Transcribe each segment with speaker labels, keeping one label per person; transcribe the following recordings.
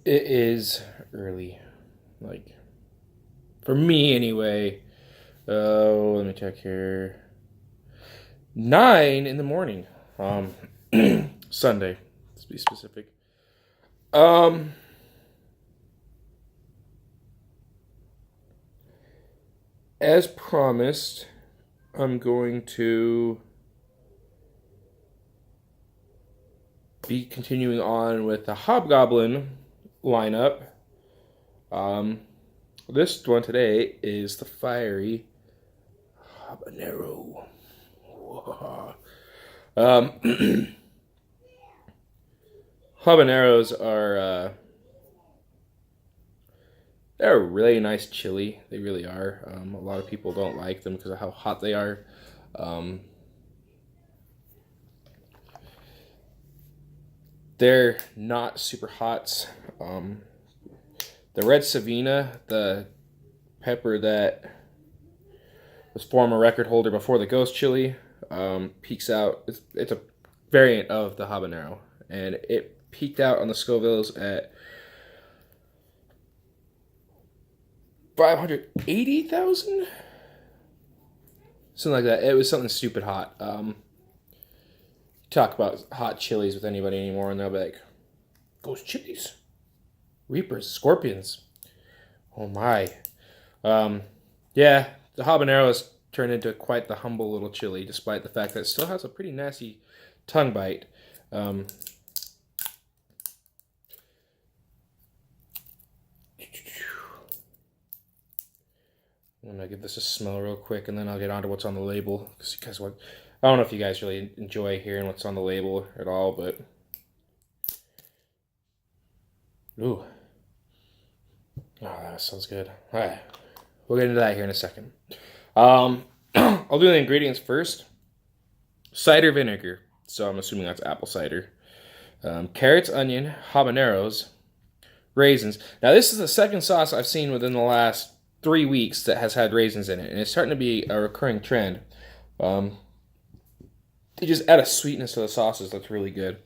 Speaker 1: It is early, like for me anyway. Oh, let me check here. 9 in the morning. Um, Sunday, to be specific. Um, as promised, I'm going to be continuing on with the Hobgoblin lineup. Um, this one today is the fiery Habanero. Um, Habaneros are they're a really nice chili. They really are. A lot of people don't like them because of how hot they are. Um, they're not super hot. The red Savina, the pepper that was former record holder before the ghost chili, peaks out. It's a variant of the habanero, and it peaked out on the Scovilles at 580,000, something like that. It was something stupid hot. Talk about hot chilies with anybody anymore, and they'll be like, "Ghost chilies, reapers, scorpions." Oh my. Um, yeah, the habanero has turned into quite the humble little chili, despite the fact that it still has a pretty nasty tongue bite. Um, I'm gonna give this a smell real quick, and then I'll get on to what's on the label. Because what I don't know if you guys really enjoy hearing what's on the label at all, but ooh, oh, that sounds good. All right, we'll get into that here in a second. I'll do the ingredients first. Cider vinegar. So I'm assuming that's apple cider. Carrots, onion, habaneros, raisins. Now this is the second sauce I've seen within the last 3 weeks that has had raisins in it, and it's starting to be a recurring trend. Um, they just add a sweetness to the sauces that's really good.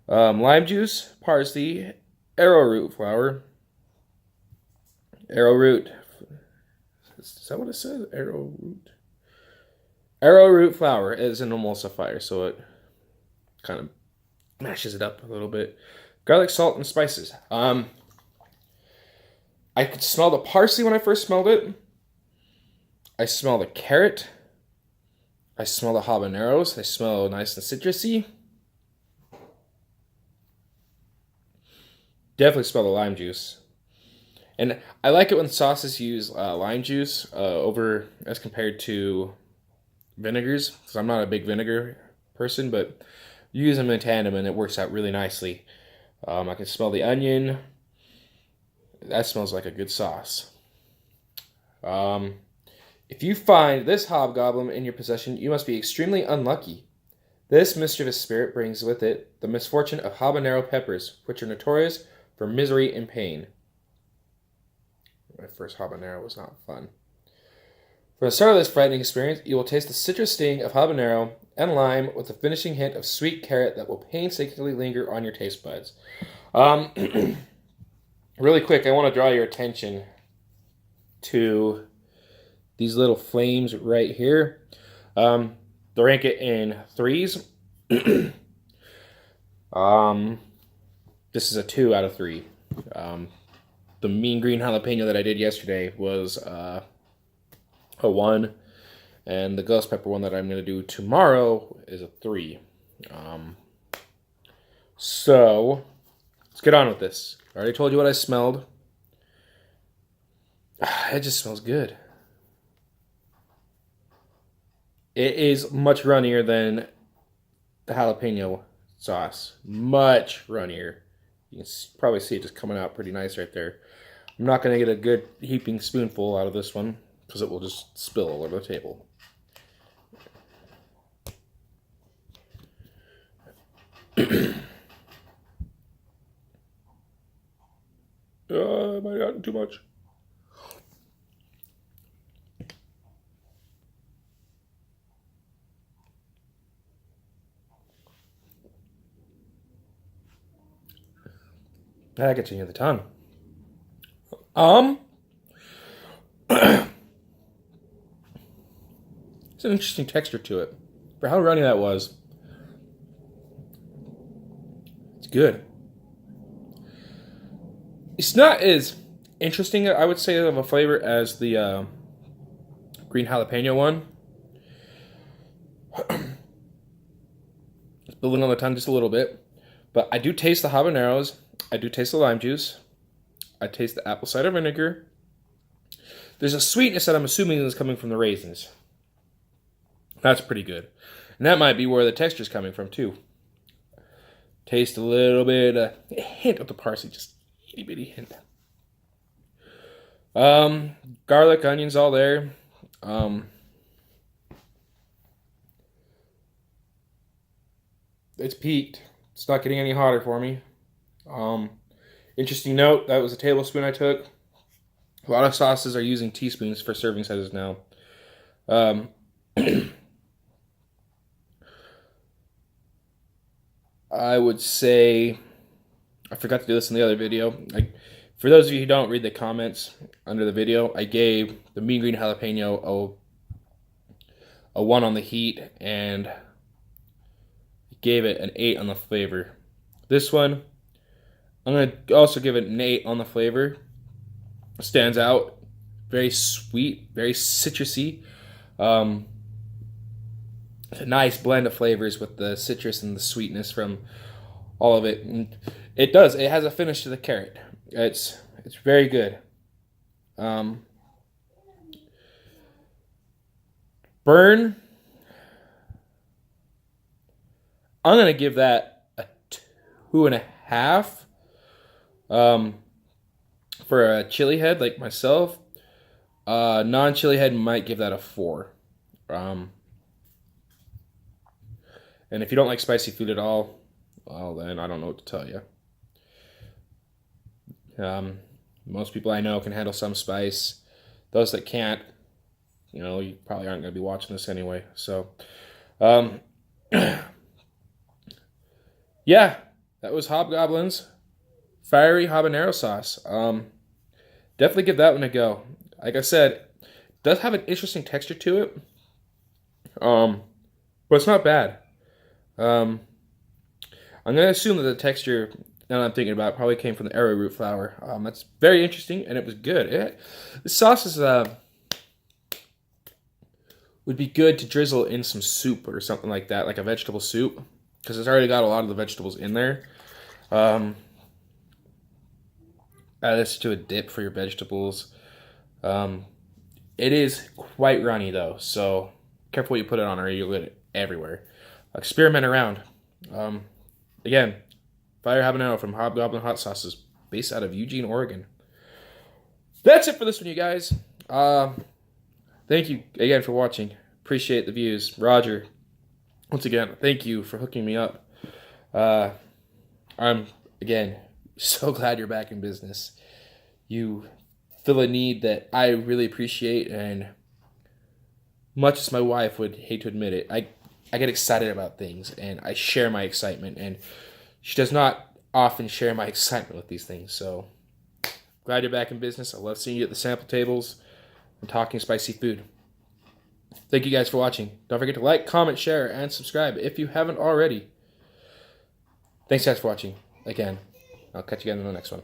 Speaker 1: Lime juice, parsley, arrowroot flour. Arrowroot. Is that what it says? Arrowroot. Arrowroot flour is an emulsifier, so it kind of mashes it up a little bit. Garlic, salt, and spices. I could smell the parsley when I first smelled it. I smell the carrot. I smell the habaneros. They smell nice and citrusy. Definitely smell the lime juice. And I like it when sauces use lime juice over as compared to vinegars, because I'm not a big vinegar person, but you use them in tandem and it works out really nicely. I can smell the onion. That smells like a good sauce. If you find this hobgoblin in your possession, you must be extremely unlucky. This mischievous spirit brings with it the misfortune of habanero peppers, which are notorious for misery and pain. My first habanero was not fun. For the start of this frightening experience, you will taste the citrus sting of habanero and lime with a finishing hint of sweet carrot that will painstakingly linger on your taste buds. Really quick, I want to draw your attention to these little flames right here. They rank it in threes. This is a 2 out of 3. The mean green jalapeno that I did yesterday was a 1, and the ghost pepper one that I'm going to do tomorrow is a 3. So let's get on with this. I already told you what I smelled. It just smells good. It is much runnier than the jalapeno sauce. Much runnier. You can probably see it just coming out pretty nice right there. I'm not going to get a good heaping spoonful out of this one because it will just spill all over the table. I might have gotten too much. That gets you near the ton. It's an interesting texture to it. For how runny that was, it's good. It's not as interesting, I would say, of a flavor as the green jalapeno one. It's building on the tongue just a little bit. But I do taste the habaneros. I do taste the lime juice. I taste the apple cider vinegar. There's a sweetness that I'm assuming is coming from the raisins. That's pretty good. And that might be where the texture is coming from, too. Taste a little bit, a hint of the parsley, just itty bitty hint. Garlic, onions, all there. It's peaked. It's not getting any hotter for me. Interesting note, that was a tablespoon I took. A lot of sauces are using teaspoons for serving sizes now. I would say, I forgot to do this in the other video. For those of you who don't read the comments under the video, I gave the mean green jalapeno a 1 on the heat and gave it an 8 on the flavor. This one, I'm going to also give it an 8 on the flavor. Stands out. Very sweet, very citrusy. A nice blend of flavors with the citrus and the sweetness from all of it. And it has a finish to the carrot. It's very good. Burn, I'm going to give that a 2.5. For a chili head like myself, non-chili head might give that a 4. And if you don't like spicy food at all, well, then I don't know what to tell you. Most people I know can handle some spice. Those that can't, you probably aren't going to be watching this anyway. So, yeah, that was Hobgoblin's fiery habanero sauce. Definitely give that one a go. Like I said, it does have an interesting texture to it. But it's not bad. I'm going to assume that the texture, now that I'm thinking about it, probably came from the arrowroot flour. That's very interesting, and it was good. The sauce is, would be good to drizzle in some soup or something like that, like a vegetable soup, because it's already got a lot of the vegetables in there. Add this to a dip for your vegetables. It is quite runny though, so careful what you put it on or you'll get it everywhere. Experiment around. Again, Fire Habanero from Hobgoblin Hot Sauces, based out of Eugene, Oregon. That's it for this one, you guys. Thank you again for watching. Appreciate the views. Roger, once again, thank you for hooking me up. I'm, again, so glad you're back in business. You fill a need that I really appreciate, and much as my wife would hate to admit it, I get excited about things, and I share my excitement, and she does not often share my excitement with these things, so glad you're back in business. I love seeing you at the sample tables and talking spicy food. Thank you guys for watching. Don't forget to like, comment, share, and subscribe if you haven't already. Thanks guys for watching. Again, I'll catch you again in the next one.